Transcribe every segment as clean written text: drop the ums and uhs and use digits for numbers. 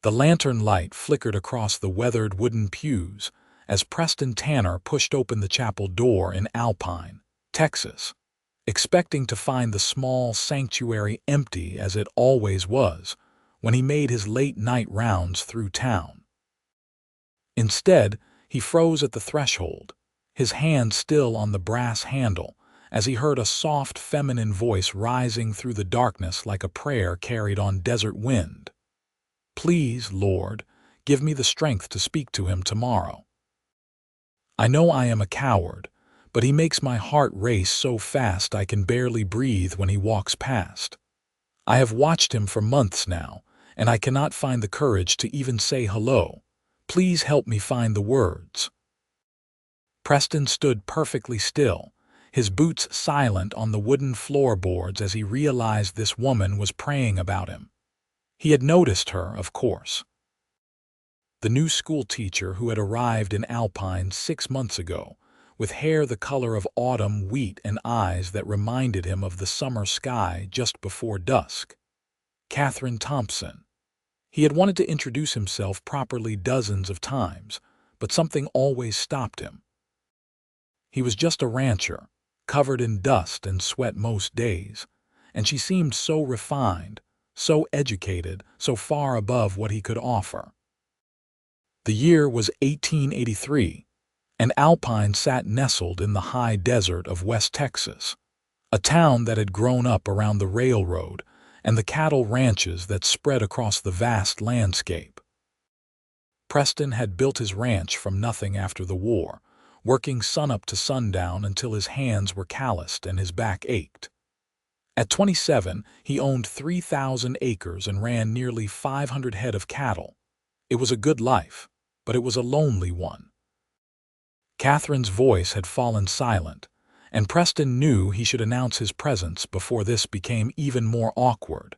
The lantern light flickered across the weathered wooden pews as Preston Tanner pushed open the chapel door in Alpine, Texas, expecting to find the small sanctuary empty as it always was when he made his late-night rounds through town. Instead, he froze at the threshold, his hand still on the brass handle, as he heard a soft feminine voice rising through the darkness like a prayer carried on desert wind. "Please, Lord, give me the strength to speak to him tomorrow. I know I am a coward, but he makes my heart race so fast I can barely breathe when he walks past. I have watched him for months now, and I cannot find the courage to even say hello. Please help me find the words." Preston stood perfectly still, his boots silent on the wooden floorboards as he realized this woman was praying about him. He had noticed her, of course. The new schoolteacher who had arrived in Alpine 6 months ago, with hair the color of autumn wheat and eyes that reminded him of the summer sky just before dusk. Katherine Thompson. He had wanted to introduce himself properly dozens of times, but something always stopped him. He was just a rancher, covered in dust and sweat most days, and she seemed so refined, so educated, so far above what he could offer. The year was 1883, and Alpine sat nestled in the high desert of West Texas, a town that had grown up around the railroad and the cattle ranches that spread across the vast landscape. Preston had built his ranch from nothing after the war, working sunup to sundown until his hands were calloused and his back ached. At 27, he owned 3,000 acres and ran nearly 500 head of cattle. It was a good life, but it was a lonely one. Catherine's voice had fallen silent, and Preston knew he should announce his presence before this became even more awkward.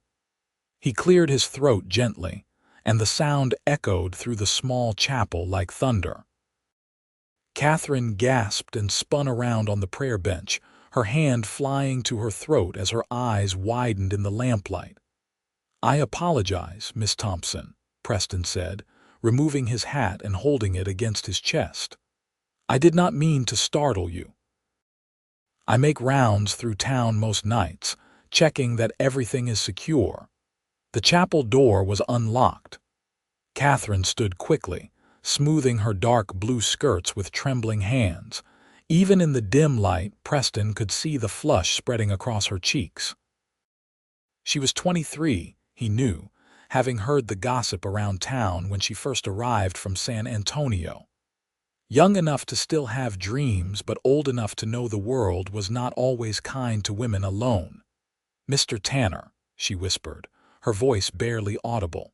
He cleared his throat gently, and the sound echoed through the small chapel like thunder. Katherine gasped and spun around on the prayer bench, her hand flying to her throat as her eyes widened in the lamplight. "I apologize, Miss Thompson," Preston said, removing his hat and holding it against his chest. "I did not mean to startle you. I make rounds through town most nights, checking that everything is secure." The chapel door was unlocked. Katherine stood quickly, smoothing her dark blue skirts with trembling hands. Even in the dim light, Preston could see the flush spreading across her cheeks. She was 23, he knew, having heard the gossip around town when she first arrived from San Antonio. Young enough to still have dreams, but old enough to know the world was not always kind to women alone. "Mr. Tanner," she whispered, her voice barely audible.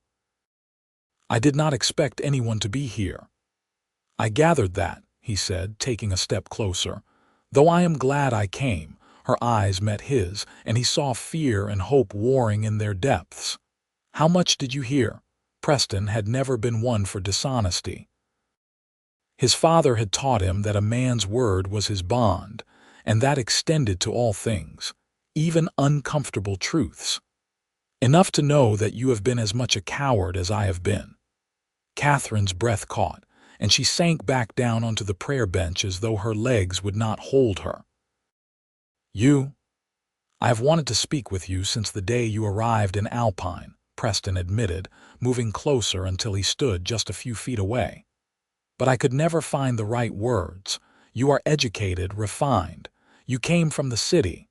"I did not expect anyone to be here." "I gathered that," he said, taking a step closer. "Though I am glad I came." Her eyes met his, and he saw fear and hope warring in their depths. "How much did you hear?" Preston had never been one for dishonesty. His father had taught him that a man's word was his bond, and that extended to all things, even uncomfortable truths. "Enough to know that you have been as much a coward as I have been." Catherine's breath caught, and she sank back down onto the prayer bench as though her legs would not hold her. "I have wanted to speak with you since the day you arrived in Alpine," Preston admitted, moving closer until he stood just a few feet away. "But I could never find the right words. You are educated, refined. You came from the city.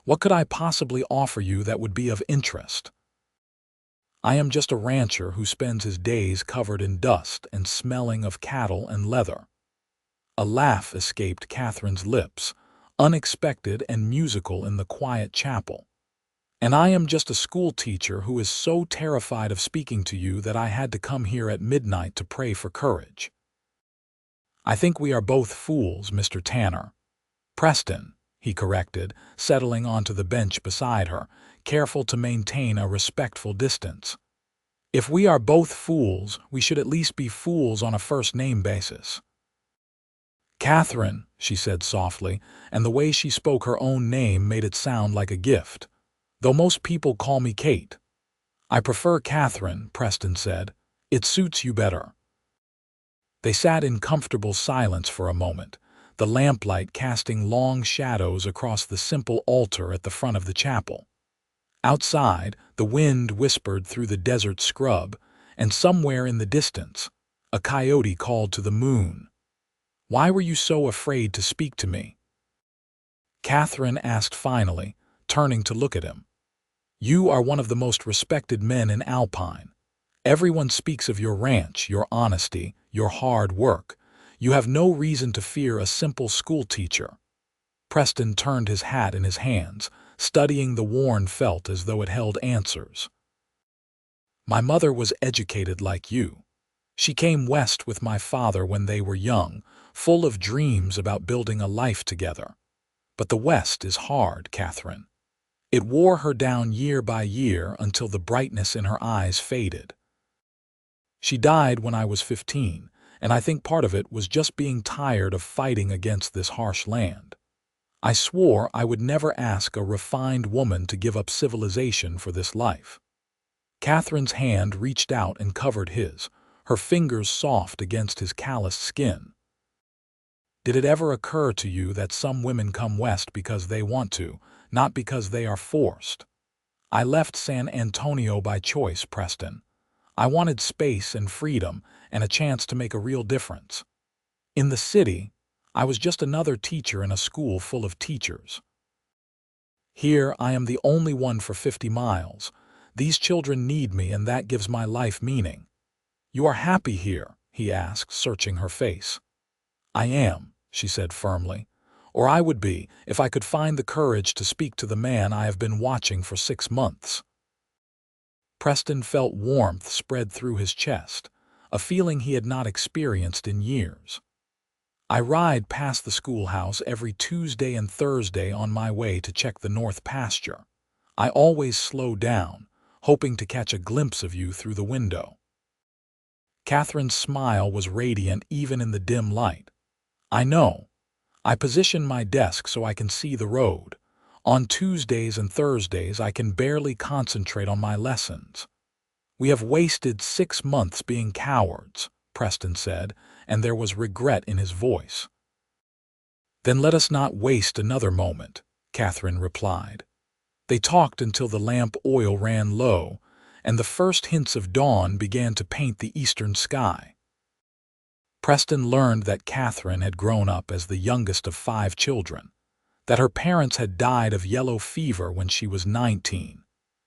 What could I possibly offer you that would be of interest?" "I am just a rancher who spends his days covered in dust and smelling of cattle and leather." A laugh escaped Catherine's lips, unexpected and musical in the quiet chapel. "And I am just a schoolteacher who is so terrified of speaking to you that I had to come here at midnight to pray for courage." "I think we are both fools, Mr. Tanner." "Preston," he corrected, settling onto the bench beside her, careful to maintain a respectful distance. "If we are both fools, we should at least be fools on a first-name basis." "Katherine," she said softly, and the way she spoke her own name made it sound like a gift. "Though most people call me Kate." "I prefer Katherine," Preston said. It suits you better." They sat in comfortable silence for a moment, the lamplight casting long shadows across the simple altar at the front of the chapel. Outside, the wind whispered through the desert scrub, and somewhere in the distance, a coyote called to the moon. "Why were you so afraid to speak to me?" Katherine asked finally, turning to look at him. "You are one of the most respected men in Alpine. Everyone speaks of your ranch, your honesty, your hard work. You have no reason to fear a simple schoolteacher." Preston turned his hat in his hands, studying the worn felt as though it held answers. "My mother was educated like you. She came west with my father when they were young, full of dreams about building a life together. But the West is hard, Katherine. It wore her down year by year until the brightness in her eyes faded. She died when I was 15, and I think part of it was just being tired of fighting against this harsh land. I swore I would never ask a refined woman to give up civilization for this life." Katherine's hand reached out and covered his, her fingers soft against his calloused skin. "Did it ever occur to you that some women come west because they want to, not because they are forced? I left San Antonio by choice, Preston. I wanted space and freedom and a chance to make a real difference. In the city, I was just another teacher in a school full of teachers. Here, I am the only one for 50 miles. These children need me, and that gives my life meaning." "You are happy here?" he asked, searching her face. "I am," she said firmly. "Or I would be, if I could find the courage to speak to the man I have been watching for 6 months. Preston felt warmth spread through his chest, a feeling he had not experienced in years. "I ride past the schoolhouse every Tuesday and Thursday on my way to check the north pasture. I always slow down, hoping to catch a glimpse of you through the window." Katherine's smile was radiant even in the dim light. "I know. I position my desk so I can see the road. On Tuesdays and Thursdays I can barely concentrate on my lessons." "We have wasted 6 months being cowards," Preston said, and there was regret in his voice. "Then let us not waste another moment," Katherine replied. They talked until the lamp oil ran low, and the first hints of dawn began to paint the eastern sky. Preston learned that Katherine had grown up as the youngest of 5 children, that her parents had died of yellow fever when she was 19,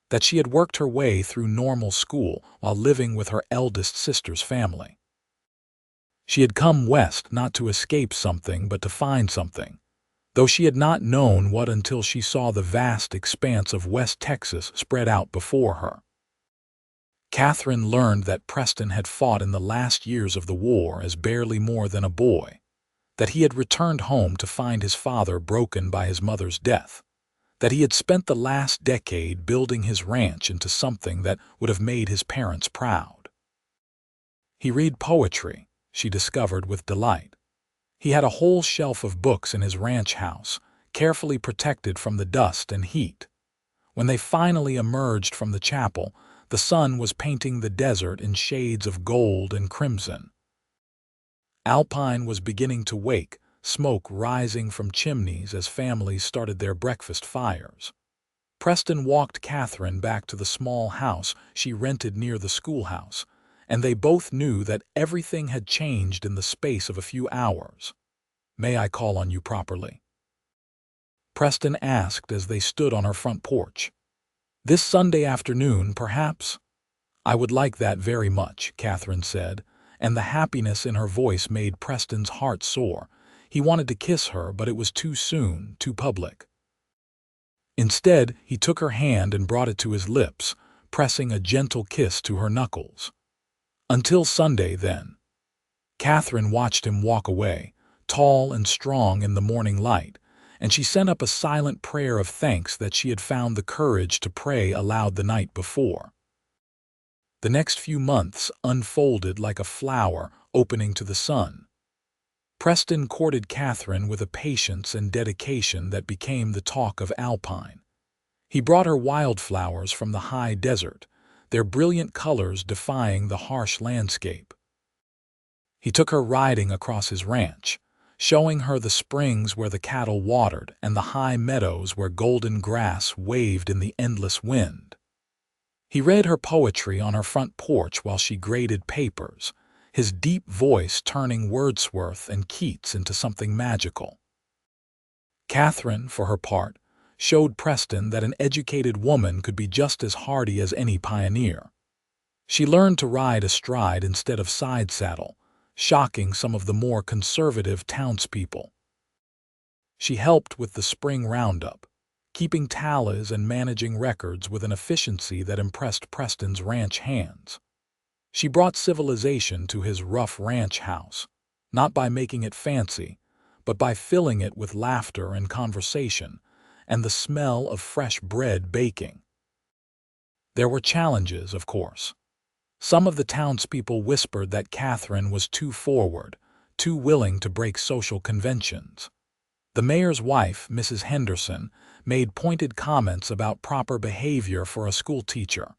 that she had worked her way through normal school while living with her eldest sister's family. She had come west not to escape something but to find something, though she had not known what until she saw the vast expanse of West Texas spread out before her. Katherine learned that Preston had fought in the last years of the war as barely more than a boy, that he had returned home to find his father broken by his mother's death, that he had spent the last decade building his ranch into something that would have made his parents proud. He read poetry, she discovered with delight. He had a whole shelf of books in his ranch house, carefully protected from the dust and heat. When they finally emerged from the chapel, the sun was painting the desert in shades of gold and crimson. Alpine was beginning to wake, smoke rising from chimneys as families started their breakfast fires. Preston walked Katherine back to the small house she rented near the schoolhouse, and they both knew that everything had changed in the space of a few hours. "May I call on you properly?" Preston asked as they stood on her front porch. "This Sunday afternoon, perhaps?" "I would like that very much," Katherine said, and the happiness in her voice made Preston's heart soar. He wanted to kiss her, but it was too soon, too public. Instead, he took her hand and brought it to his lips, pressing a gentle kiss to her knuckles. "Until Sunday, then." Katherine watched him walk away, tall and strong in the morning light, and she sent up a silent prayer of thanks that she had found the courage to pray aloud the night before. The next few months unfolded like a flower opening to the sun. Preston courted Katherine with a patience and dedication that became the talk of Alpine. He brought her wildflowers from the high desert, their brilliant colors defying the harsh landscape. He took her riding across his ranch, showing her the springs where the cattle watered and the high meadows where golden grass waved in the endless wind. He read her poetry on her front porch while she graded papers, his deep voice turning Wordsworth and Keats into something magical. Katherine, for her part, showed Preston that an educated woman could be just as hardy as any pioneer. She learned to ride astride instead of side saddle, shocking some of the more conservative townspeople. She helped with the spring roundup, keeping tallies and managing records with an efficiency that impressed Preston's ranch hands. She brought civilization to his rough ranch house, not by making it fancy, but by filling it with laughter and conversation, and the smell of fresh bread baking. There were challenges, of course. Some of the townspeople whispered that Katherine was too forward, too willing to break social conventions. The mayor's wife, Mrs. Henderson, made pointed comments about proper behavior for a schoolteacher.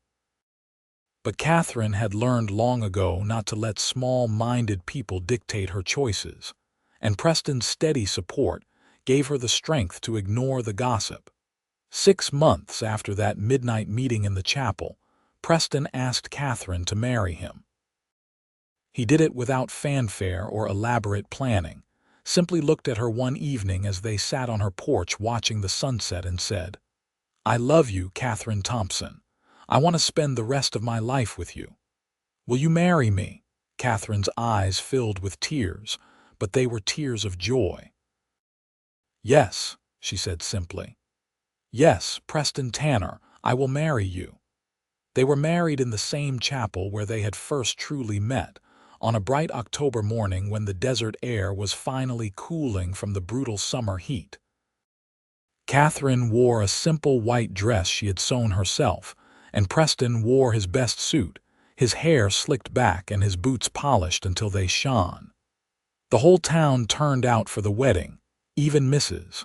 But Katherine had learned long ago not to let small-minded people dictate her choices, and Preston's steady support gave her the strength to ignore the gossip. 6 months after that midnight meeting in the chapel, Preston asked Katherine to marry him. He did it without fanfare or elaborate planning, simply looked at her one evening as they sat on her porch watching the sunset and said, "I love you, Katherine Thompson. I want to spend the rest of my life with you. Will you marry me?" Katherine's eyes filled with tears, but they were tears of joy. "Yes," she said simply. "Yes, Preston Tanner, I will marry you." They were married in the same chapel where they had first truly met, on a bright October morning when the desert air was finally cooling from the brutal summer heat. Katherine wore a simple white dress she had sewn herself, and Preston wore his best suit, his hair slicked back and his boots polished until they shone. The whole town turned out for the wedding, even Mrs.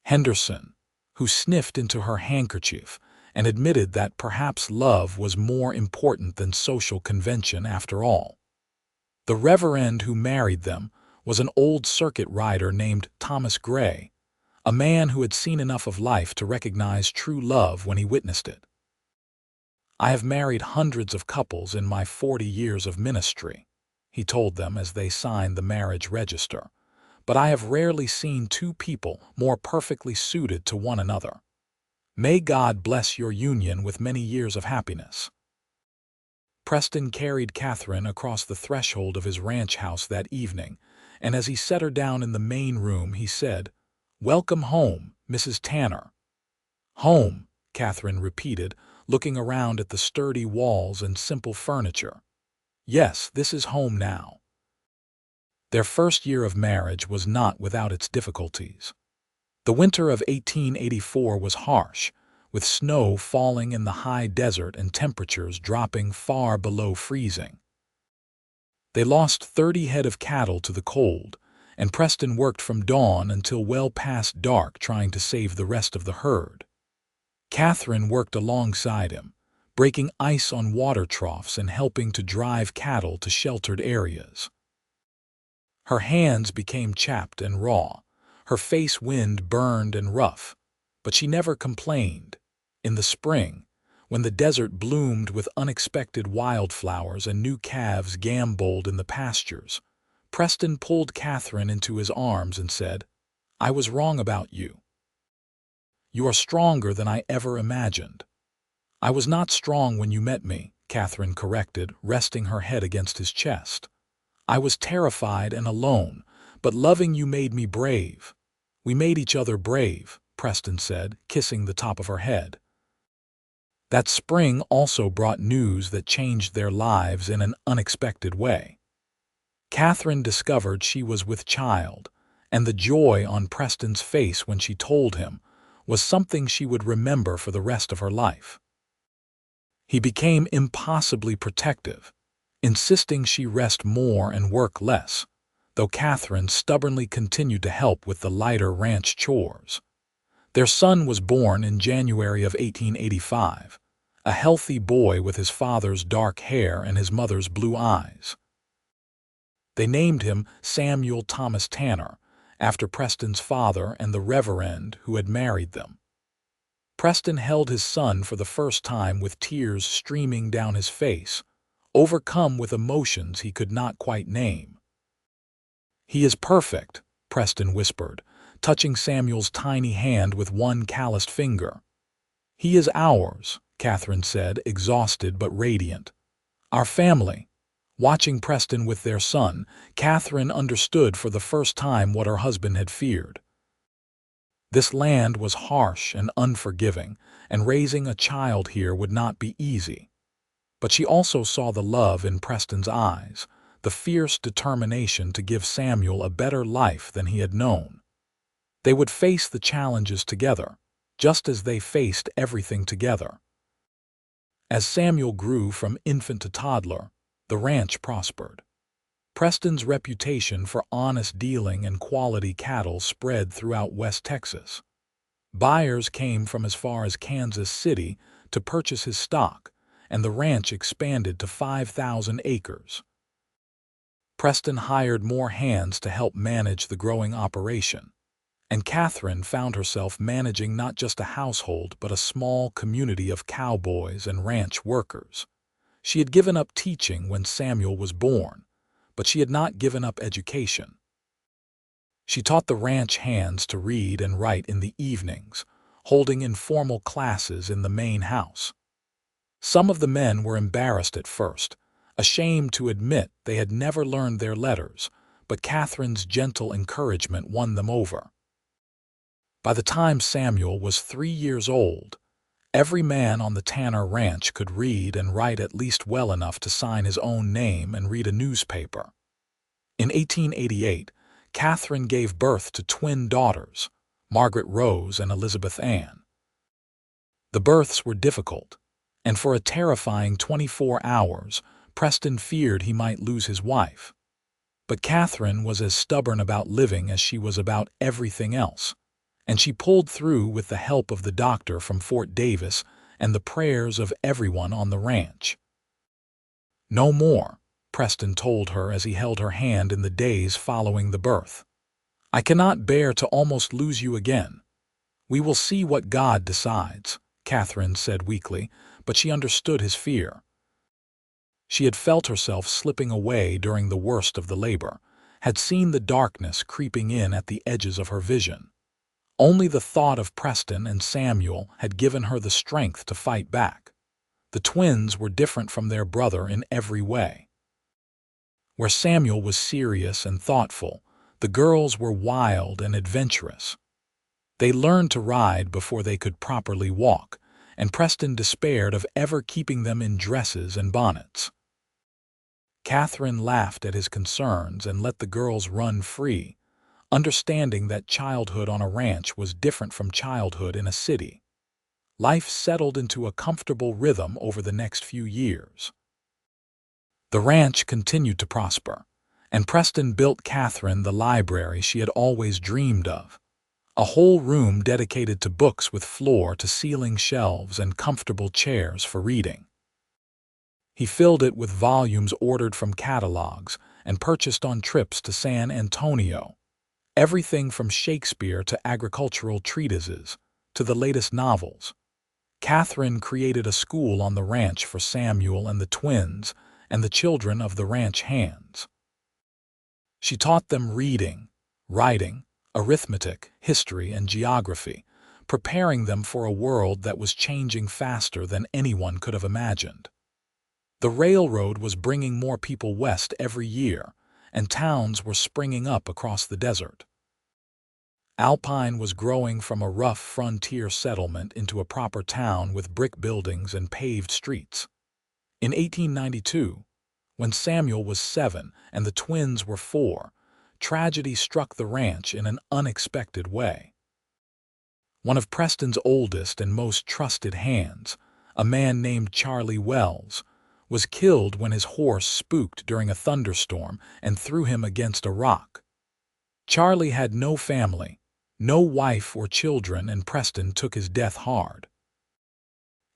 Henderson, who sniffed into her handkerchief and admitted that perhaps love was more important than social convention after all. The reverend who married them was an old circuit rider named Thomas Gray, a man who had seen enough of life to recognize true love when he witnessed it. "I have married hundreds of couples in my 40 years of ministry," he told them as they signed the marriage register, "but I have rarely seen two people more perfectly suited to one another. May God bless your union with many years of happiness." Preston carried Katherine across the threshold of his ranch house that evening, and as he set her down in the main room, he said, "Welcome home, Mrs. Tanner." "Home," Katherine repeated, looking around at the sturdy walls and simple furniture. "Yes, this is home now." Their first year of marriage was not without its difficulties. The winter of 1884 was harsh, with snow falling in the high desert and temperatures dropping far below freezing. They lost 30 head of cattle to the cold, and Preston worked from dawn until well past dark trying to save the rest of the herd. Katherine worked alongside him, breaking ice on water troughs and helping to drive cattle to sheltered areas. Her hands became chapped and raw, her face wind-burned and rough, but she never complained. In the spring, when the desert bloomed with unexpected wildflowers and new calves gamboled in the pastures, Preston pulled Katherine into his arms and said, "I was wrong about you. You are stronger than I ever imagined." "I was not strong when you met me," Katherine corrected, resting her head against his chest. "I was terrified and alone, but loving you made me brave." "We made each other brave," Preston said, kissing the top of her head. That spring also brought news that changed their lives in an unexpected way. Katherine discovered she was with child, and the joy on Preston's face when she told him was something she would remember for the rest of her life. He became impossibly protective, insisting she rest more and work less, though Katherine stubbornly continued to help with the lighter ranch chores. Their son was born in January of 1885, a healthy boy with his father's dark hair and his mother's blue eyes. They named him Samuel Thomas Tanner, after Preston's father and the reverend who had married them. Preston held his son for the first time with tears streaming down his face, overcome with emotions he could not quite name. "He is perfect," Preston whispered, touching Samuel's tiny hand with one calloused finger. "He is ours," Katherine said, exhausted but radiant. "Our family." Watching Preston with their son, Katherine understood for the first time what her husband had feared. This land was harsh and unforgiving, and raising a child here would not be easy. But she also saw the love in Preston's eyes, the fierce determination to give Samuel a better life than he had known. They would face the challenges together, just as they faced everything together. As Samuel grew from infant to toddler, the ranch prospered. Preston's reputation for honest dealing and quality cattle spread throughout West Texas. Buyers came from as far as Kansas City to purchase his stock, and the ranch expanded to 5,000 acres. Preston hired more hands to help manage the growing operation, and Katherine found herself managing not just a household but a small community of cowboys and ranch workers. She had given up teaching when Samuel was born, but she had not given up education. She taught the ranch hands to read and write in the evenings, holding informal classes in the main house. Some of the men were embarrassed at first, ashamed to admit they had never learned their letters, but Katherine's gentle encouragement won them over. By the time Samuel was 3 years old, every man on the Tanner ranch could read and write at least well enough to sign his own name and read a newspaper. In 1888, Katherine gave birth to twin daughters, Margaret Rose and Elizabeth Ann. The births were difficult, and for a terrifying 24 hours, Preston feared he might lose his wife. But Katherine was as stubborn about living as she was about everything else, and she pulled through with the help of the doctor from Fort Davis and the prayers of everyone on the ranch. "No more," Preston told her as he held her hand in the days following the birth. "I cannot bear to almost lose you again." "We will see what God decides," Katherine said weakly, but she understood his fear. She had felt herself slipping away during the worst of the labor, had seen the darkness creeping in at the edges of her vision. Only the thought of Preston and Samuel had given her the strength to fight back. The twins were different from their brother in every way. Where Samuel was serious and thoughtful, the girls were wild and adventurous. They learned to ride before they could properly walk, and Preston despaired of ever keeping them in dresses and bonnets. Katherine laughed at his concerns and let the girls run free, understanding that childhood on a ranch was different from childhood in a city. Life settled into a comfortable rhythm over the next few years. The ranch continued to prosper, and Preston built Katherine the library she had always dreamed of, a whole room dedicated to books with floor-to-ceiling shelves and comfortable chairs for reading. He filled it with volumes ordered from catalogs and purchased on trips to San Antonio, everything from Shakespeare to agricultural treatises to the latest novels. Katherine created a school on the ranch for Samuel and the twins and the children of the ranch hands. She taught them reading, writing, arithmetic, history, and geography, preparing them for a world that was changing faster than anyone could have imagined. The railroad was bringing more people west every year, and towns were springing up across the desert. Alpine was growing from a rough frontier settlement into a proper town with brick buildings and paved streets. In 1892, when Samuel was 7 and the twins were 4, tragedy struck the ranch in an unexpected way. One of Preston's oldest and most trusted hands, a man named Charlie Wells, was killed when his horse spooked during a thunderstorm and threw him against a rock. Charlie had no family, no wife or children, and Preston took his death hard.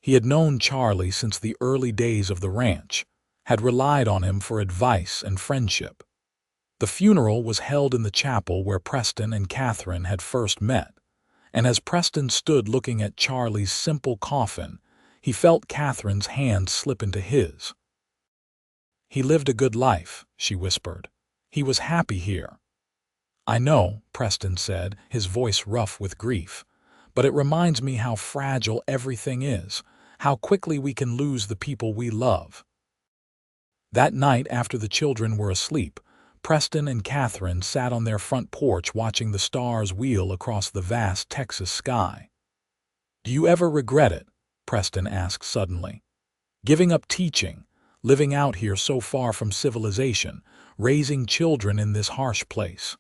He had known Charlie since the early days of the ranch, had relied on him for advice and friendship. The funeral was held in the chapel where Preston and Katherine had first met, and as Preston stood looking at Charlie's simple coffin, he felt Katherine's hand slip into his. "He lived a good life," she whispered. "He was happy here." "I know," Preston said, his voice rough with grief, "but it reminds me how fragile everything is, how quickly we can lose the people we love." That night, after the children were asleep, Preston and Katherine sat on their front porch watching the stars wheel across the vast Texas sky. "Do you ever regret it?" Preston asked suddenly. "Giving up teaching, living out here so far from civilization, raising children in this harsh place?"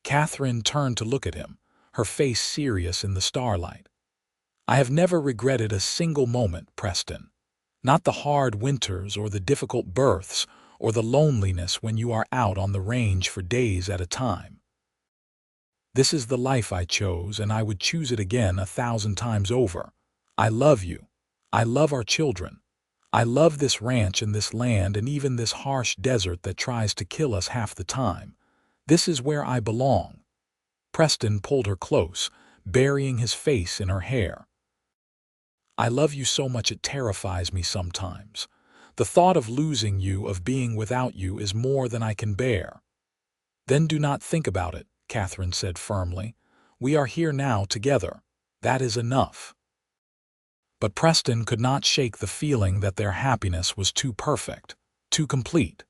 Katherine turned to look at him, her face serious in the starlight. "I have never regretted a single moment, Preston. Not the hard winters or the difficult births or the loneliness when you are out on the range for days at a time. This is the life I chose, and I would choose it again 1,000 times over. I love you. I love our children. I love this ranch and this land and even this harsh desert that tries to kill us half the time. This is where I belong." Preston pulled her close, burying his face in her hair. "I love you so much it terrifies me sometimes. The thought of losing you, of being without you, is more than I can bear." "Then do not think about it," Katherine said firmly. "We are here now together. That is enough." But Preston could not shake the feeling that their happiness was too perfect, too complete.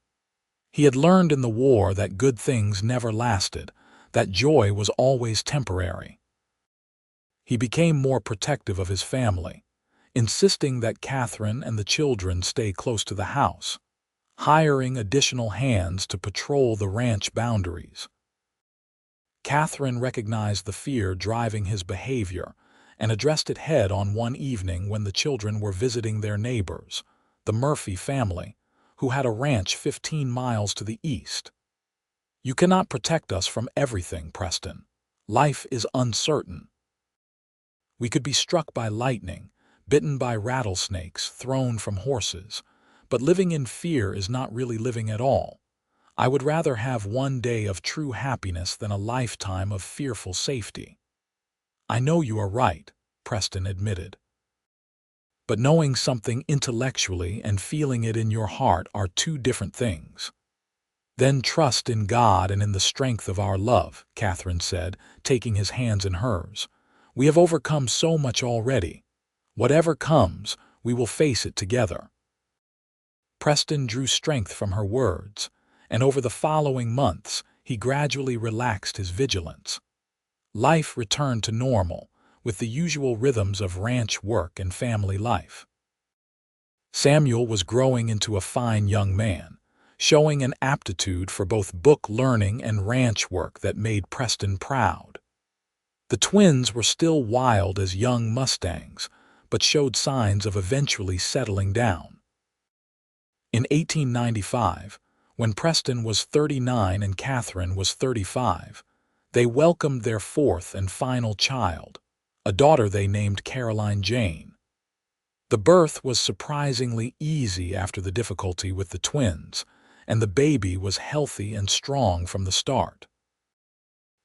He had learned in the war that good things never lasted, that joy was always temporary. He became more protective of his family, insisting that Katherine and the children stay close to the house, hiring additional hands to patrol the ranch boundaries. Katherine recognized the fear driving his behavior and addressed it head-on one evening when the children were visiting their neighbors, the Murphy family, who had a ranch 15 miles to the east. "You cannot protect us from everything, Preston. Life is uncertain. We could be struck by lightning, bitten by rattlesnakes, thrown from horses, but living in fear is not really living at all. I would rather have one day of true happiness than a lifetime of fearful safety." "I know you are right," Preston admitted. "But knowing something intellectually and feeling it in your heart are two different things." "Then trust in God and in the strength of our love," Katherine said, taking his hands in hers. "We have overcome so much already. Whatever comes, we will face it together." Preston drew strength from her words, and over the following months, he gradually relaxed his vigilance. Life returned to normal, with the usual rhythms of ranch work and family life. Samuel was growing into a fine young man, showing an aptitude for both book learning and ranch work that made Preston proud. The twins were still wild as young mustangs, but showed signs of eventually settling down. In 1895, when Preston was 39 and Katherine was 35, they welcomed their fourth and final child, a daughter they named Caroline Jane. The birth was surprisingly easy after the difficulty with the twins, and the baby was healthy and strong from the start.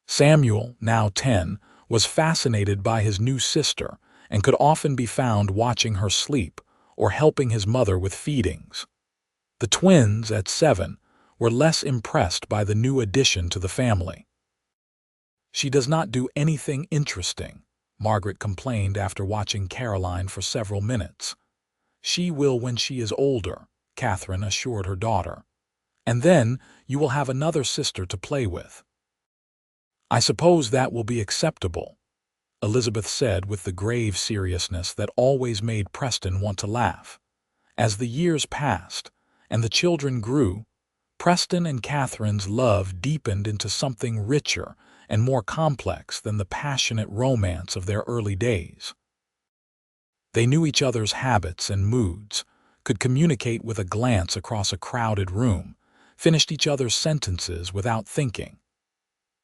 Samuel, now 10, was fascinated by his new sister and could often be found watching her sleep or helping his mother with feedings. The twins, at 7, were less impressed by the new addition to the family. "She does not do anything interesting," Margaret complained after watching Caroline for several minutes. "She will when she is older," Katherine assured her daughter. "And then you will have another sister to play with." "I suppose that will be acceptable," Elizabeth said with the grave seriousness that always made Preston want to laugh. As the years passed and the children grew, Preston and Katherine's love deepened into something richer and more complex than the passionate romance of their early days. They knew each other's habits and moods, could communicate with a glance across a crowded room, finished each other's sentences without thinking.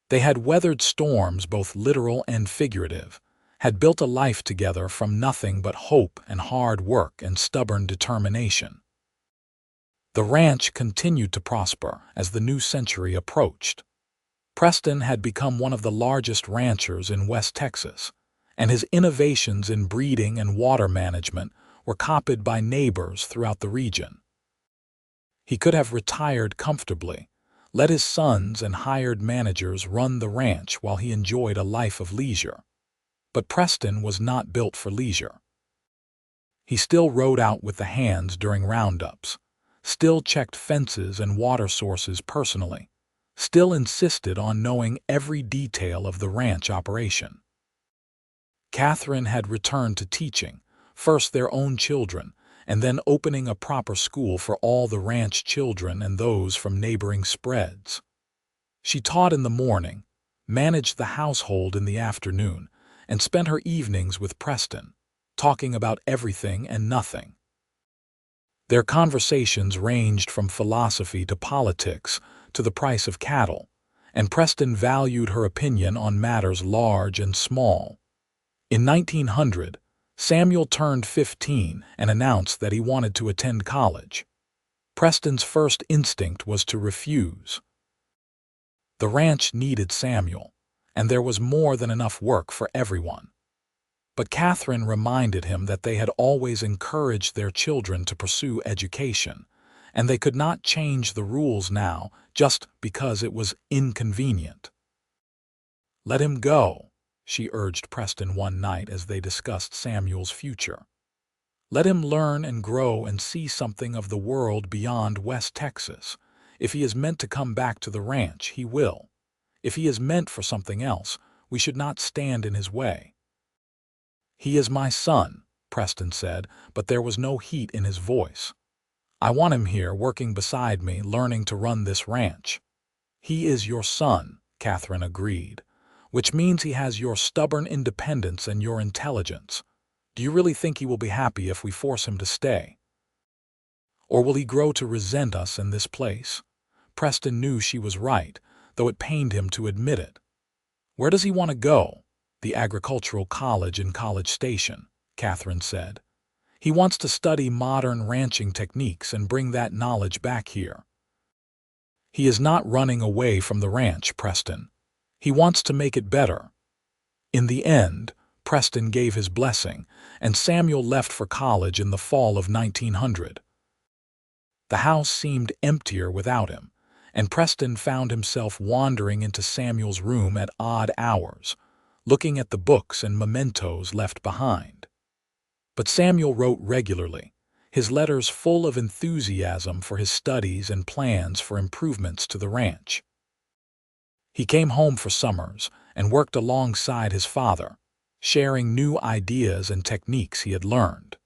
They had weathered storms, both literal and figurative, had built a life together from nothing but hope and hard work and stubborn determination. The ranch continued to prosper as the new century approached. Preston had become one of the largest ranchers in West Texas, and his innovations in breeding and water management were copied by neighbors throughout the region. He could have retired comfortably, let his sons and hired managers run the ranch while he enjoyed a life of leisure. But Preston was not built for leisure. He still rode out with the hands during roundups, still checked fences and water sources personally, still insisted on knowing every detail of the ranch operation. Katherine had returned to teaching, first their own children, and then opening a proper school for all the ranch children and those from neighboring spreads. She taught in the morning, managed the household in the afternoon, and spent her evenings with Preston, talking about everything and nothing. Their conversations ranged from philosophy to politics to the price of cattle, and Preston valued her opinion on matters large and small. In 1900, Samuel turned 15 and announced that he wanted to attend college. Preston's first instinct was to refuse. The ranch needed Samuel, and there was more than enough work for everyone. But Katherine reminded him that they had always encouraged their children to pursue education, and they could not change the rules now just because it was inconvenient. "Let him go," she urged Preston one night as they discussed Samuel's future. "Let him learn and grow and see something of the world beyond West Texas. If he is meant to come back to the ranch, he will. If he is meant for something else, we should not stand in his way." "He is my son," Preston said, but there was no heat in his voice. "I want him here working beside me, learning to run this ranch." "He is your son," Katherine agreed, "which means he has your stubborn independence and your intelligence. Do you really think he will be happy if we force him to stay? Or will he grow to resent us in this place?" Preston knew she was right, though it pained him to admit it. "Where does he want to go?" "The agricultural college in College Station," Katherine said. "He wants to study modern ranching techniques and bring that knowledge back here." "He is not running away from the ranch, Preston. He wants to make it better." In the end, Preston gave his blessing, and Samuel left for college in the fall of 1900. The house seemed emptier without him, and Preston found himself wandering into Samuel's room at odd hours, looking at the books and mementos left behind. But Samuel wrote regularly, his letters full of enthusiasm for his studies and plans for improvements to the ranch. He came home for summers and worked alongside his father, sharing new ideas and techniques he had learned.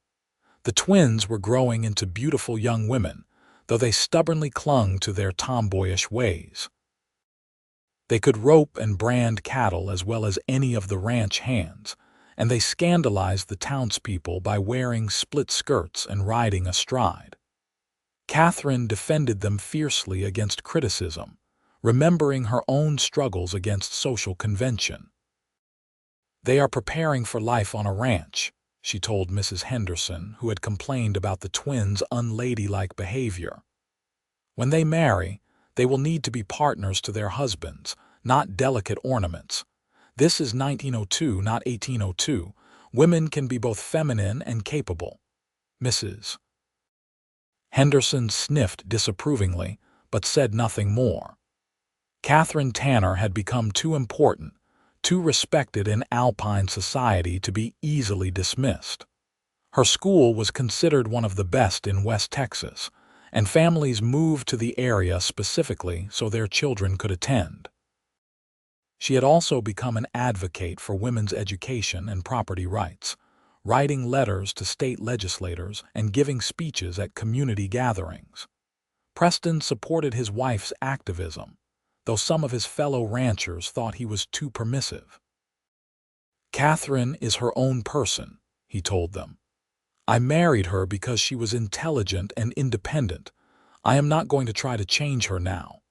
The twins were growing into beautiful young women, though they stubbornly clung to their tomboyish ways. They could rope and brand cattle as well as any of the ranch hands, and they scandalized the townspeople by wearing split skirts and riding astride. Katherine defended them fiercely against criticism, remembering her own struggles against social convention. "They are preparing for life on a ranch," she told Mrs. Henderson, who had complained about the twins' unladylike behavior. "When they marry, they will need to be partners to their husbands, not delicate ornaments. This is 1902, not 1802. Women can be both feminine and capable." Mrs. Henderson sniffed disapprovingly, but said nothing more. Katherine Tanner had become too important, too respected in Alpine society to be easily dismissed. Her school was considered one of the best in West Texas, and families moved to the area specifically so their children could attend. She had also become an advocate for women's education and property rights, writing letters to state legislators and giving speeches at community gatherings. Preston supported his wife's activism, though some of his fellow ranchers thought he was too permissive. "Katherine is her own person," he told them. "I married her because she was intelligent and independent. I am not going to try to change her now."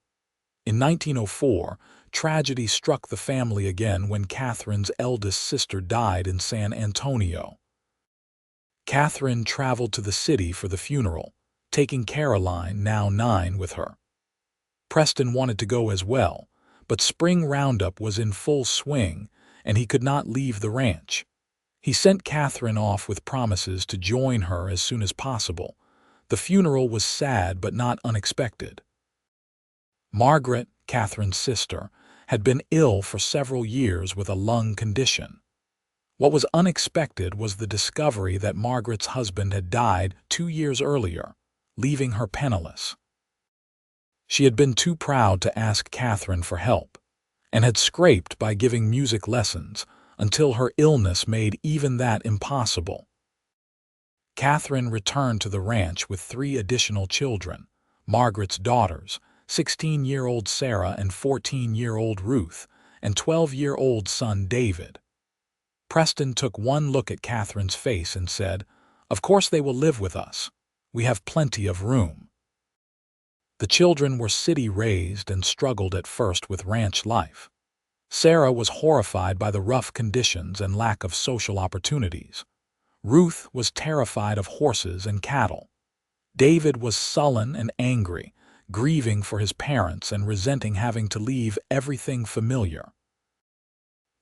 In 1904, tragedy struck the family again when Catherine's eldest sister died in San Antonio. Katherine traveled to the city for the funeral, taking Caroline, now 9, with her. Preston wanted to go as well, but spring roundup was in full swing, and he could not leave the ranch. He sent Katherine off with promises to join her as soon as possible. The funeral was sad but not unexpected. Margaret, Katherine's sister, had been ill for several years with a lung condition. What was unexpected was the discovery that Margaret's husband had died 2 years earlier, leaving her penniless. She had been too proud to ask Katherine for help, and had scraped by giving music lessons until her illness made even that impossible. Katherine returned to the ranch with 3 additional children, Margaret's daughters, 16-year-old Sarah and 14-year-old Ruth, and 12-year-old son David. Preston took one look at Katherine's face and said, "Of course they will live with us. We have plenty of room." The children were city-raised and struggled at first with ranch life. Sarah was horrified by the rough conditions and lack of social opportunities. Ruth was terrified of horses and cattle. David was sullen and angry, grieving for his parents and resenting having to leave everything familiar.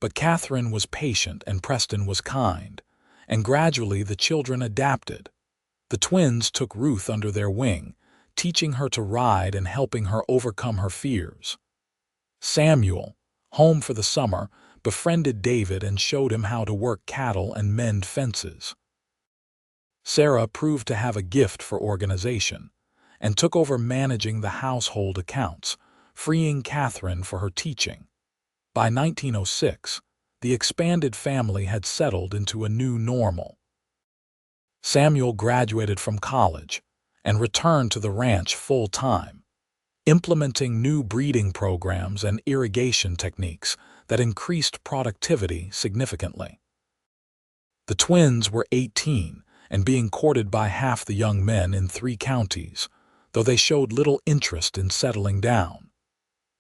But Katherine was patient and Preston was kind, and gradually the children adapted. The twins took Ruth under their wing, teaching her to ride and helping her overcome her fears. Samuel, home for the summer, befriended David and showed him how to work cattle and mend fences. Sarah proved to have a gift for organization and took over managing the household accounts, freeing Katherine for her teaching. By 1906, the expanded family had settled into a new normal. Samuel graduated from college and returned to the ranch full-time, implementing new breeding programs and irrigation techniques that increased productivity significantly. The twins were 18 and being courted by half the young men in 3 counties, though they showed little interest in settling down.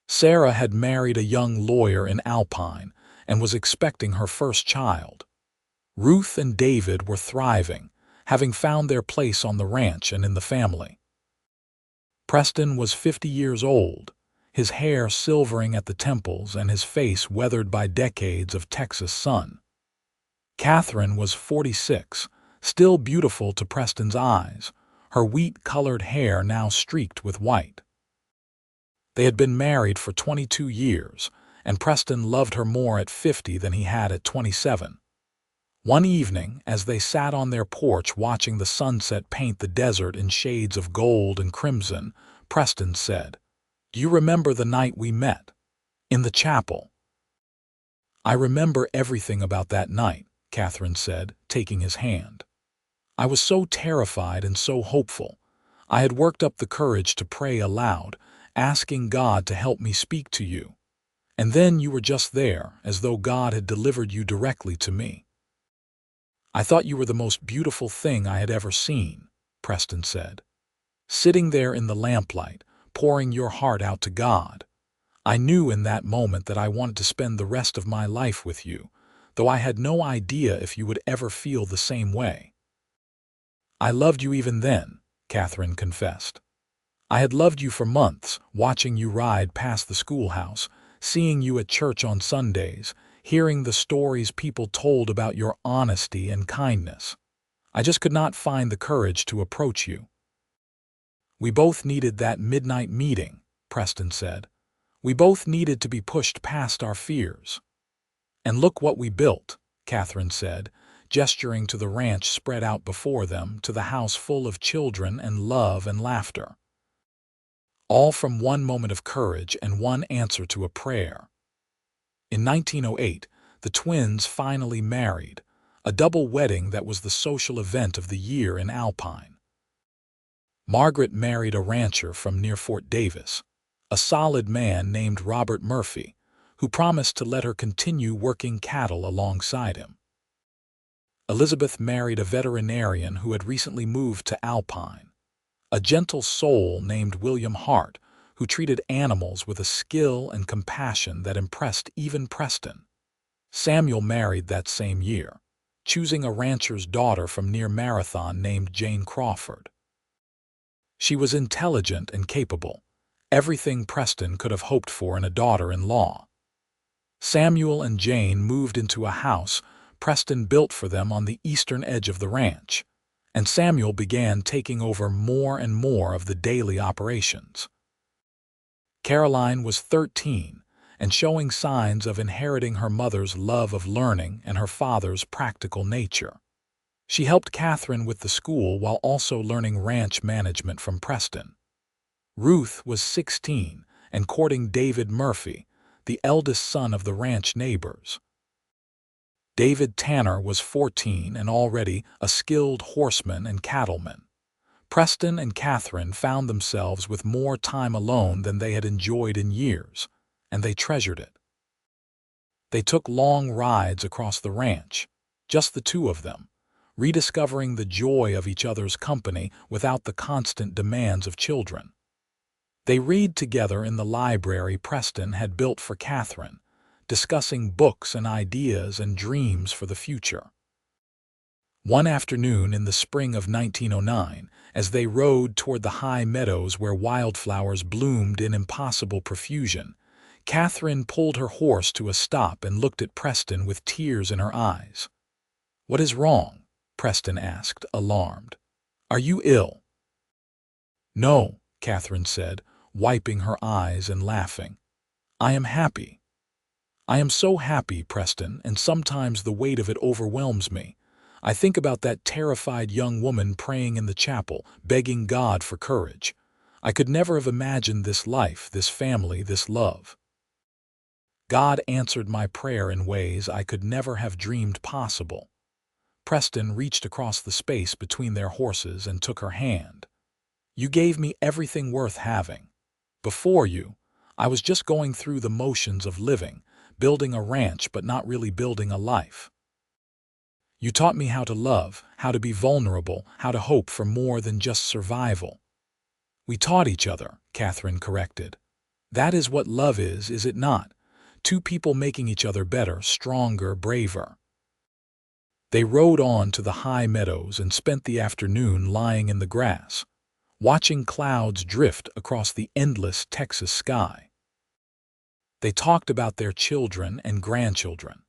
Sarah had married a young lawyer in Alpine and was expecting her first child. Ruth and David were thriving, having found their place on the ranch and in the family. Preston was 50 years old, his hair silvering at the temples and his face weathered by decades of Texas sun. Katherine was 46, still beautiful to Preston's eyes, her wheat-colored hair now streaked with white. They had been married for 22 years, and Preston loved her more at 50 than he had at 27. One evening, as they sat on their porch watching the sunset paint the desert in shades of gold and crimson, Preston said, "Do you remember the night we met? In the chapel?" "I remember everything about that night," Katherine said, taking his hand. "I was so terrified and so hopeful. I had worked up the courage to pray aloud, asking God to help me speak to you. And then you were just there, as though God had delivered you directly to me." "I thought you were the most beautiful thing I had ever seen," Preston said. "Sitting there in the lamplight, pouring your heart out to God. I knew in that moment that I wanted to spend the rest of my life with you, though I had no idea if you would ever feel the same way." "I loved you even then," Katherine confessed. "I had loved you for months, watching you ride past the schoolhouse, seeing you at church on Sundays, hearing the stories people told about your honesty and kindness. I just could not find the courage to approach you." "We both needed that midnight meeting," Preston said. "We both needed to be pushed past our fears." "And look what we built," Katherine said, gesturing to the ranch spread out before them, to the house full of children and love and laughter. All from one moment of courage and one answer to a prayer. In 1908, the twins finally married, a double wedding that was the social event of the year in Alpine. Margaret married a rancher from near Fort Davis, a solid man named Robert Murphy, who promised to let her continue working cattle alongside him. Elizabeth married a veterinarian who had recently moved to Alpine, a gentle soul named William Hart, who treated animals with a skill and compassion that impressed even Preston. Samuel married that same year, choosing a rancher's daughter from near Marathon named Jane Crawford. She was intelligent and capable, everything Preston could have hoped for in a daughter-in-law. Samuel and Jane moved into a house Preston built for them on the eastern edge of the ranch, and Samuel began taking over more and more of the daily operations. Caroline was 13 and showing signs of inheriting her mother's love of learning and her father's practical nature. She helped Katherine with the school while also learning ranch management from Preston. Ruth was 16 and courting David Murphy, the eldest son of the ranch neighbors. David Tanner was 14 and already a skilled horseman and cattleman. Preston and Katherine found themselves with more time alone than they had enjoyed in years, and they treasured it. They took long rides across the ranch, just the two of them, rediscovering the joy of each other's company without the constant demands of children. They read together in the library Preston had built for Katherine, discussing books and ideas and dreams for the future. One afternoon in the spring of 1909, as they rode toward the high meadows where wildflowers bloomed in impossible profusion, Katherine pulled her horse to a stop and looked at Preston with tears in her eyes. "What is wrong?" Preston asked, alarmed. "Are you ill?" "No," Katherine said, wiping her eyes and laughing. "I am happy. I am so happy, Preston, and sometimes the weight of it overwhelms me. I think about that terrified young woman praying in the chapel, begging God for courage. I could never have imagined this life, this family, this love. God answered my prayer in ways I could never have dreamed possible." Preston reached across the space between their horses and took her hand. "You gave me everything worth having. Before you, I was just going through the motions of living, building a ranch but not really building a life. You taught me how to love, how to be vulnerable, how to hope for more than just survival." "We taught each other," Katherine corrected. "That is what love is it not? Two people making each other better, stronger, braver." They rode on to the high meadows and spent the afternoon lying in the grass, watching clouds drift across the endless Texas sky. They talked about their children and grandchildren,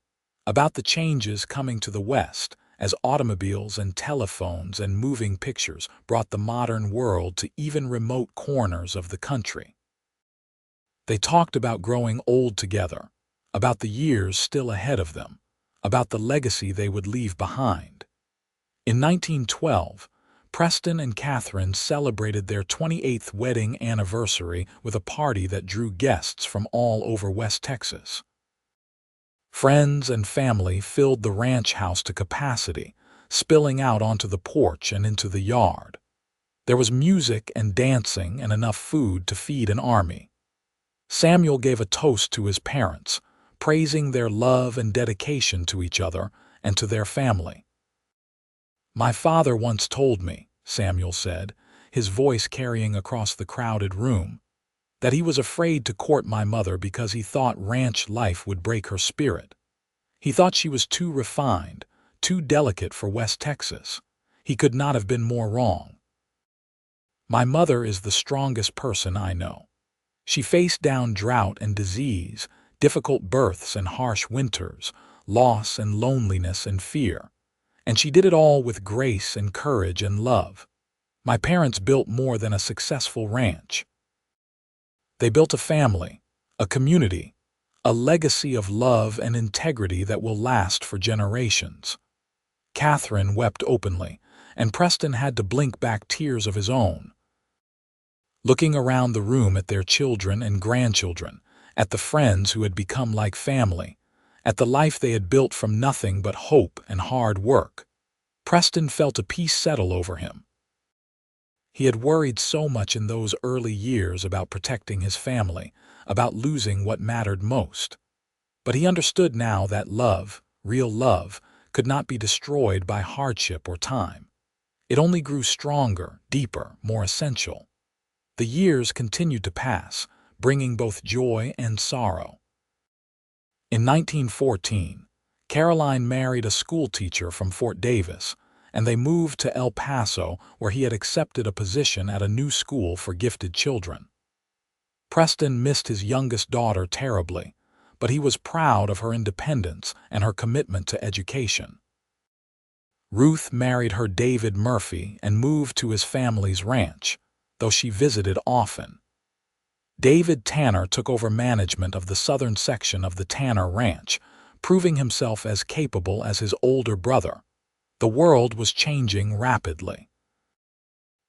about the changes coming to the West as automobiles and telephones and moving pictures brought the modern world to even remote corners of the country. They talked about growing old together, about the years still ahead of them, about the legacy they would leave behind. In 1912, Preston and Katherine celebrated their 28th wedding anniversary with a party that drew guests from all over West Texas. Friends and family filled the ranch house to capacity, spilling out onto the porch and into the yard. There was music and dancing and enough food to feed an army. Samuel gave a toast to his parents, praising their love and dedication to each other and to their family. "My father once told me," Samuel said, his voice carrying across the crowded room, "that he was afraid to court my mother because he thought ranch life would break her spirit. He thought she was too refined, too delicate for West Texas. He could not have been more wrong. My mother is the strongest person I know. She faced down drought and disease, difficult births and harsh winters, loss and loneliness and fear. And she did it all with grace and courage and love. My parents built more than a successful ranch. They built a family, a community, a legacy of love and integrity that will last for generations." Katherine wept openly, and Preston had to blink back tears of his own. Looking around the room at their children and grandchildren, at the friends who had become like family, at the life they had built from nothing but hope and hard work, Preston felt a peace settle over him. He had worried so much in those early years about protecting his family, about losing what mattered most. But he understood now that love, real love, could not be destroyed by hardship or time. It only grew stronger, deeper, more essential. The years continued to pass, bringing both joy and sorrow. In 1914, Caroline married a schoolteacher from Fort Davis, and they moved to El Paso, where he had accepted a position at a new school for gifted children. Preston missed his youngest daughter terribly, but he was proud of her independence and her commitment to education. Ruth married her David Murphy and moved to his family's ranch, though she visited often. David Tanner took over management of the southern section of the Tanner Ranch, proving himself as capable as his older brother. The world was changing rapidly.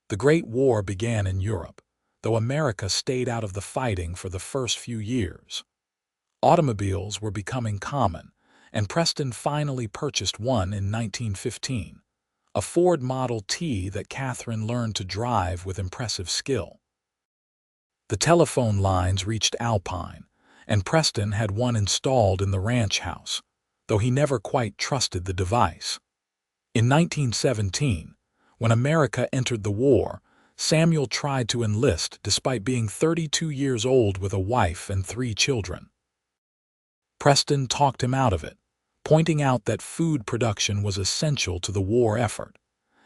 The Great War began in Europe, though America stayed out of the fighting for the first few years. Automobiles were becoming common, and Preston finally purchased one in 1915, a Ford Model T that Katherine learned to drive with impressive skill. The telephone lines reached Alpine, and Preston had one installed in the ranch house, though he never quite trusted the device. In 1917, when America entered the war, Samuel tried to enlist despite being 32 years old with a wife and 3 children. Preston talked him out of it, pointing out that food production was essential to the war effort,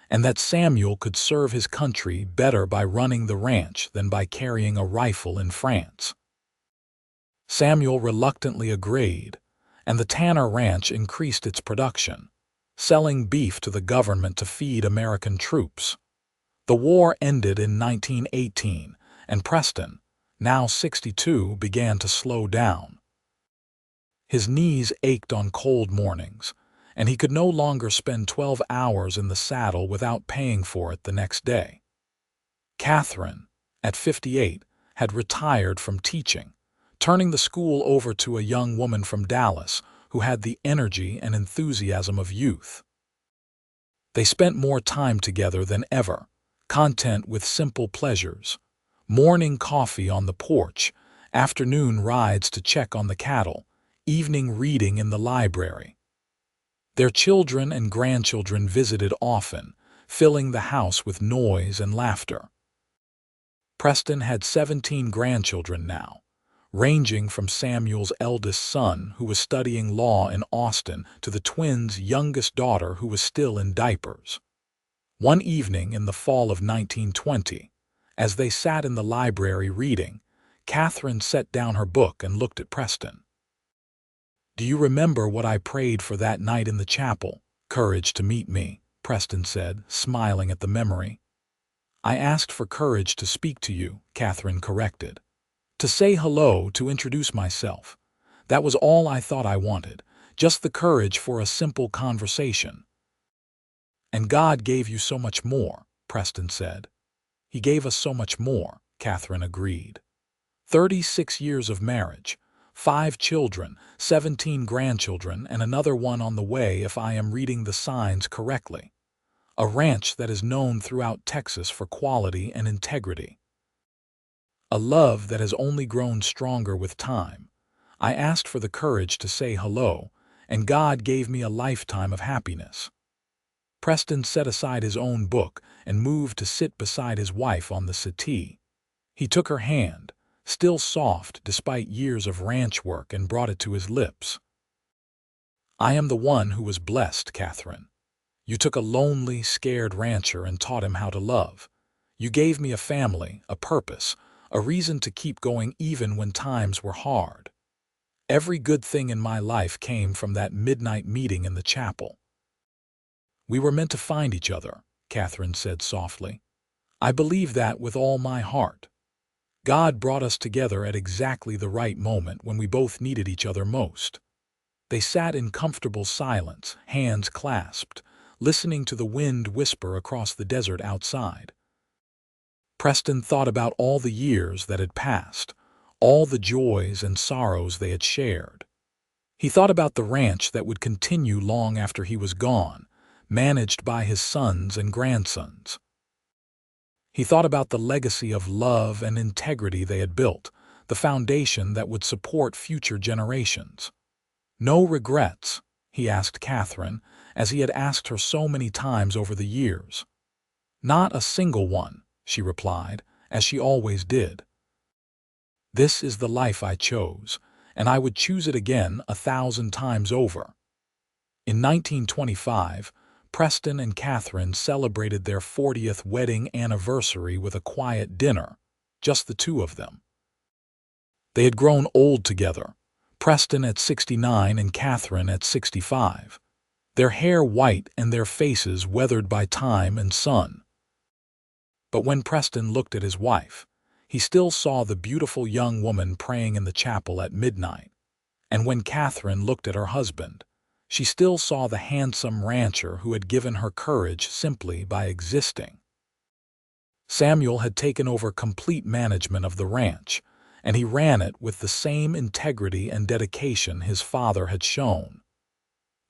and that Samuel could serve his country better by running the ranch than by carrying a rifle in France. Samuel reluctantly agreed, and the Tanner Ranch increased its production, selling beef to the government to feed American troops. The war ended in 1918, and Preston, now 62, began to slow down. His knees ached on cold mornings, and he could no longer spend 12 hours in the saddle without paying for it the next day. Katherine, at 58, had retired from teaching, turning the school over to a young woman from Dallas who had the energy and enthusiasm of youth. They spent more time together than ever, content with simple pleasures, morning coffee on the porch, afternoon rides to check on the cattle, evening reading in the library. Their children and grandchildren visited often, filling the house with noise and laughter. Preston had 17 grandchildren now, ranging from Samuel's eldest son, who was studying law in Austin, to the twins' youngest daughter, who was still in diapers. One evening in the fall of 1920, as they sat in the library reading, Katherine set down her book and looked at Preston. "Do you remember what I prayed for that night in the chapel? Courage to meet me," Preston said, smiling at the memory. "I asked for courage to speak to you," Katherine corrected. "To say hello, to introduce myself. That was all I thought I wanted, just the courage for a simple conversation." "And God gave you so much more," Preston said. "He gave us so much more," Katherine agreed. 36 years of marriage, 5 children, 17 grandchildren, and another one on the way if I am reading the signs correctly. A ranch that is known throughout Texas for quality and integrity. A love that has only grown stronger with time. I asked for the courage to say hello, and God gave me a lifetime of happiness." Preston set aside his own book and moved to sit beside his wife on the settee. He took her hand, still soft despite years of ranch work, and brought it to his lips. "I am the one who was blessed, Katherine. You took a lonely, scared rancher and taught him how to love. You gave me a family, a purpose, a reason to keep going even when times were hard. Every good thing in my life came from that midnight meeting in the chapel." "We were meant to find each other," Katherine said softly. "I believe that with all my heart. God brought us together at exactly the right moment when we both needed each other most." They sat in comfortable silence, hands clasped, listening to the wind whisper across the desert outside. Preston thought about all the years that had passed, all the joys and sorrows they had shared. He thought about the ranch that would continue long after he was gone, managed by his sons and grandsons. He thought about the legacy of love and integrity they had built, the foundation that would support future generations. "No regrets?" he asked Katherine, as he had asked her so many times over the years. "Not a single one," she replied, as she always did. "This is the life I chose, and I would choose it again 1,000 times over." In 1925, Preston and Katherine celebrated their 40th wedding anniversary with a quiet dinner, just the two of them. They had grown old together, Preston at 69 and Katherine at 65, their hair white and their faces weathered by time and sun. But when Preston looked at his wife, he still saw the beautiful young woman praying in the chapel at midnight. And when Katherine looked at her husband, she still saw the handsome rancher who had given her courage simply by existing. Samuel had taken over complete management of the ranch, and he ran it with the same integrity and dedication his father had shown.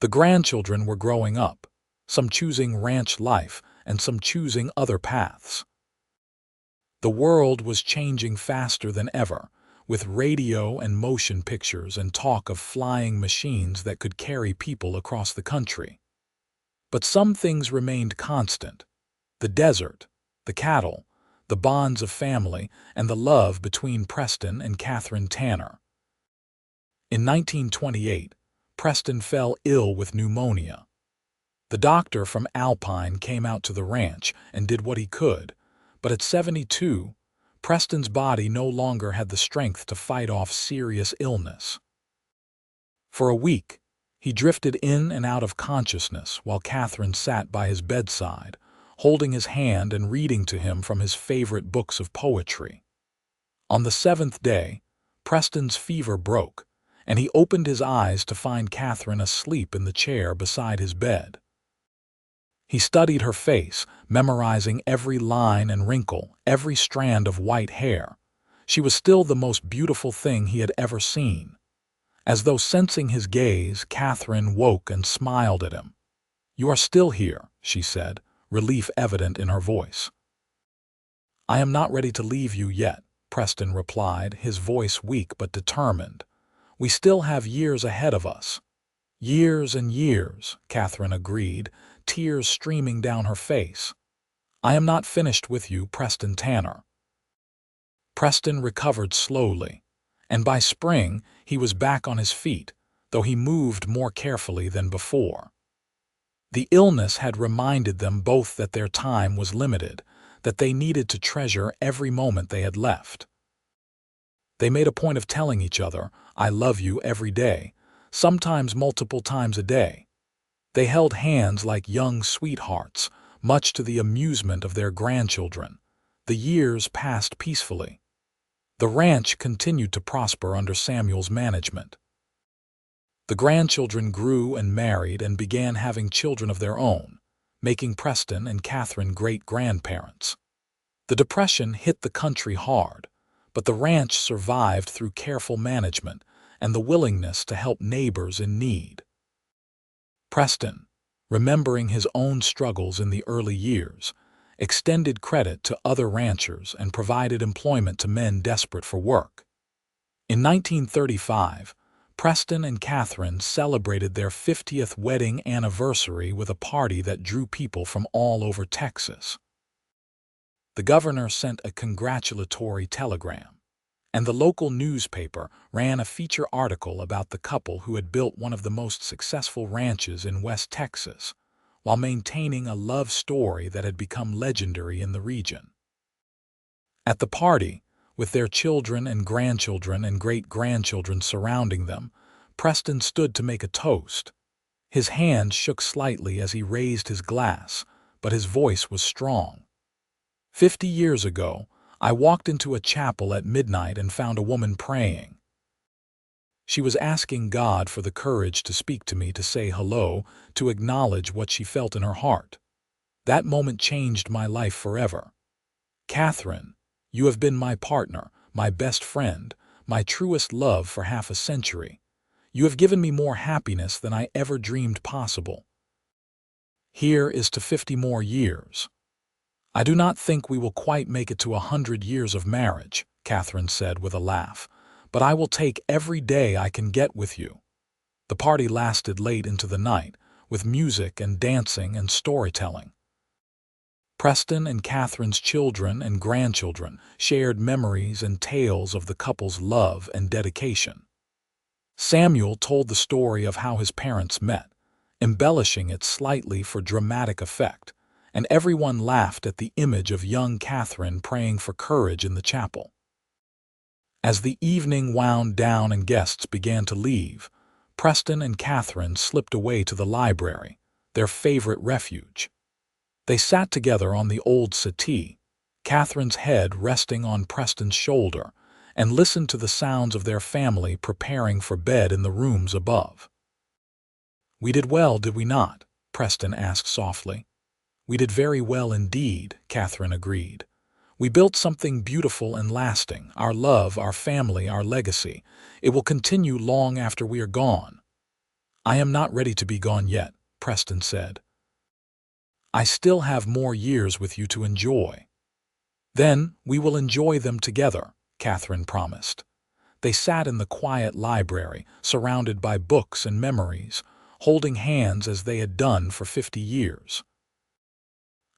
The grandchildren were growing up, some choosing ranch life and some choosing other paths. The world was changing faster than ever, with radio and motion pictures and talk of flying machines that could carry people across the country. But some things remained constant: the desert, the cattle, the bonds of family, and the love between Preston and Katherine Tanner. In 1928, Preston fell ill with pneumonia. The doctor from Alpine came out to the ranch and did what he could, but at 72, Preston's body no longer had the strength to fight off serious illness. For a week, he drifted in and out of consciousness while Katherine sat by his bedside, holding his hand and reading to him from his favorite books of poetry. On the 7th day, Preston's fever broke, and he opened his eyes to find Katherine asleep in the chair beside his bed. He studied her face, memorizing every line and wrinkle, every strand of white hair. She was still the most beautiful thing he had ever seen. As though sensing his gaze, Katherine woke and smiled at him. "You are still here," she said, relief evident in her voice. "I am not ready to leave you yet," Preston replied, his voice weak but determined. "We still have years ahead of us." "Years and years," Katherine agreed, tears streaming down her face. "I am not finished with you, Preston Tanner." Preston recovered slowly, and by spring he was back on his feet, though he moved more carefully than before. The illness had reminded them both that their time was limited, that they needed to treasure every moment they had left. They made a point of telling each other, "I love you," every day, sometimes multiple times a day. They held hands like young sweethearts, much to the amusement of their grandchildren. The years passed peacefully. The ranch continued to prosper under Samuel's management. The grandchildren grew and married and began having children of their own, making Preston and Katherine great-grandparents. The Depression hit the country hard, but the ranch survived through careful management and the willingness to help neighbors in need. Preston, remembering his own struggles in the early years, extended credit to other ranchers and provided employment to men desperate for work. In 1935, Preston and Katherine celebrated their 50th wedding anniversary with a party that drew people from all over Texas. The governor sent a congratulatory telegram, and the local newspaper ran a feature article about the couple who had built one of the most successful ranches in West Texas, while maintaining a love story that had become legendary in the region. At the party, with their children and grandchildren and great-grandchildren surrounding them, Preston stood to make a toast. His hand shook slightly as he raised his glass, but his voice was strong. 50 years ago, I walked into a chapel at midnight and found a woman praying. She was asking God for the courage to speak to me, to say hello, to acknowledge what she felt in her heart. That moment changed my life forever. Katherine, you have been my partner, my best friend, my truest love for half a century. You have given me more happiness than I ever dreamed possible. Here is to 50 more years. I do not think we will quite make it to 100 years of marriage, Katherine said with a laugh, but I will take every day I can get with you. The party lasted late into the night, with music and dancing and storytelling. Preston and Katherine's children and grandchildren shared memories and tales of the couple's love and dedication. Samuel told the story of how his parents met, embellishing it slightly for dramatic effect, and everyone laughed at the image of young Katherine praying for courage in the chapel. As the evening wound down and guests began to leave, Preston and Katherine slipped away to the library, their favorite refuge. They sat together on the old settee, Katherine's head resting on Preston's shoulder, and listened to the sounds of their family preparing for bed in the rooms above. "We did well, did we not?" Preston asked softly. "We did very well indeed," Katherine agreed. "We built something beautiful and lasting, our love, our family, our legacy. It will continue long after we are gone." "I am not ready to be gone yet," Preston said. "I still have more years with you to enjoy." "Then we will enjoy them together," Katherine promised. They sat in the quiet library, surrounded by books and memories, holding hands as they had done for 50 years.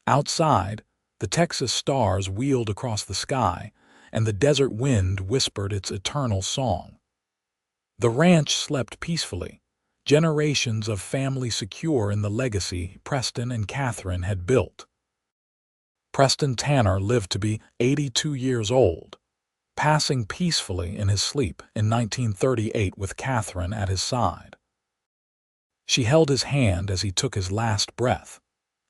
Outside, the Texas stars wheeled across the sky, and the desert wind whispered its eternal song. The ranch slept peacefully, generations of family secure in the legacy Preston and Katherine had built. Preston Tanner lived to be 82 years old, passing peacefully in his sleep in 1938 with Katherine at his side. She held his hand as he took his last breath,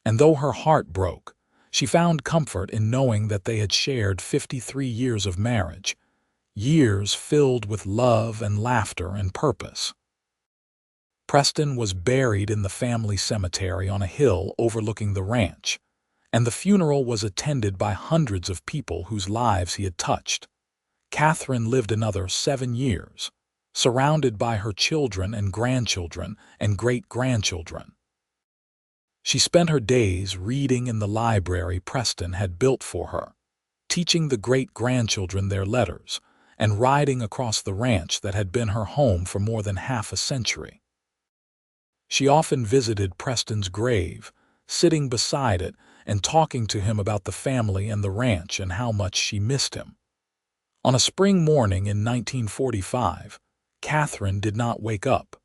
and though her heart broke, she found comfort in knowing that they had shared 53 years of marriage, years filled with love and laughter and purpose. Preston was buried in the family cemetery on a hill overlooking the ranch, and the funeral was attended by hundreds of people whose lives he had touched. Katherine lived another 7 years, surrounded by her children and grandchildren and great-grandchildren. She spent her days reading in the library Preston had built for her, teaching the great-grandchildren their letters, and riding across the ranch that had been her home for more than half a century. She often visited Preston's grave, sitting beside it and talking to him about the family and the ranch and how much she missed him. On a spring morning in 1945, Katherine did not wake up.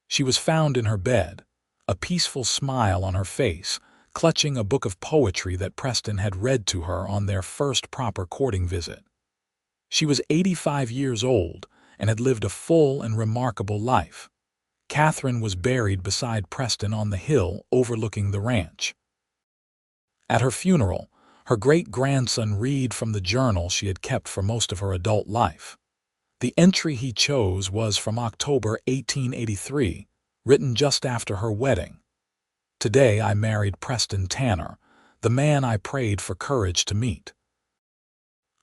She was found in her bed, a peaceful smile on her face, clutching a book of poetry that Preston had read to her on their first proper courting visit. She was 85 years old and had lived a full and remarkable life. Katherine was buried beside Preston on the hill overlooking the ranch. At her funeral, her great-grandson read from the journal she had kept for most of her adult life. The entry he chose was from October 1883, written just after her wedding. "Today I married Preston Tanner, the man I prayed for courage to meet.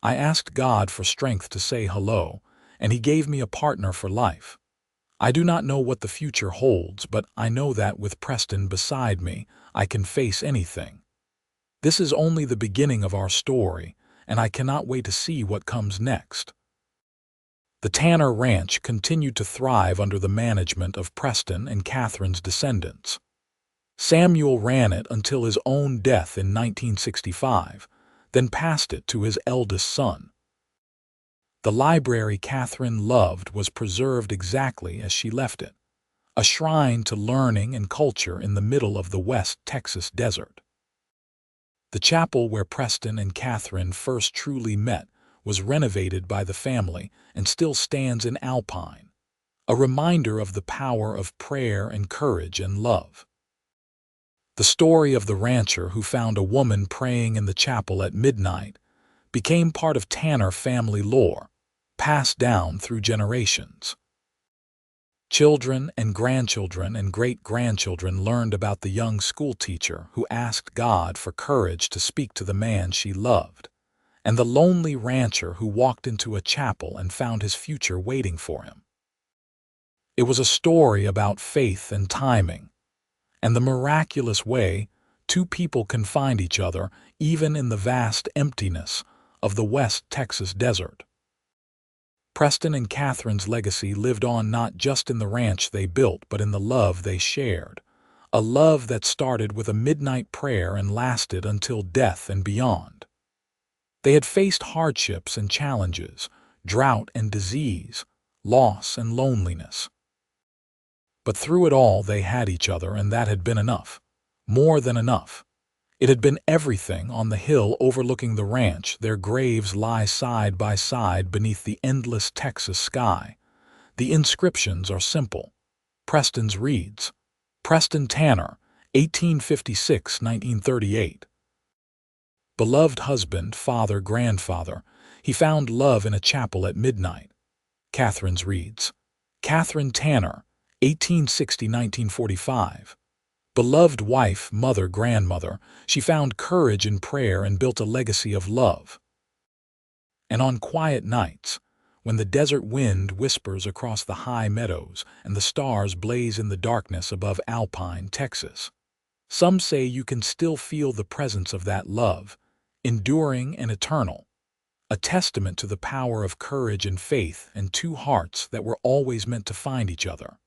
I asked God for strength to say hello, and He gave me a partner for life. I do not know what the future holds, but I know that with Preston beside me, I can face anything. This is only the beginning of our story, and I cannot wait to see what comes next." The Tanner Ranch continued to thrive under the management of Preston and Katherine's descendants. Samuel ran it until his own death in 1965, then passed it to his eldest son. The library Katherine loved was preserved exactly as she left it, a shrine to learning and culture in the middle of the West Texas desert. The chapel where Preston and Katherine first truly met was renovated by the family and still stands in Alpine, a reminder of the power of prayer and courage and love. The story of the rancher who found a woman praying in the chapel at midnight became part of Tanner family lore, passed down through generations. Children and grandchildren and great-grandchildren learned about the young schoolteacher who asked God for courage to speak to the man she loved, and the lonely rancher who walked into a chapel and found his future waiting for him. It was a story about faith and timing, and the miraculous way two people can find each other even in the vast emptiness of the West Texas desert. Preston and Katherine's legacy lived on not just in the ranch they built but in the love they shared, a love that started with a midnight prayer and lasted until death and beyond. They had faced hardships and challenges, drought and disease, loss and loneliness. But through it all they had each other, and that had been enough. More than enough. It had been everything. On the hill overlooking the ranch, their graves lie side by side beneath the endless Texas sky. The inscriptions are simple. Preston's reads, Preston Tanner, 1856–1938. Beloved husband, father, grandfather, he found love in a chapel at midnight. Katherine's reads, Katherine Tanner, 1860–1945. Beloved wife, mother, grandmother, she found courage in prayer and built a legacy of love. And on quiet nights, when the desert wind whispers across the high meadows and the stars blaze in the darkness above Alpine, Texas, some say you can still feel the presence of that love, enduring and eternal, a testament to the power of courage and faith and two hearts that were always meant to find each other.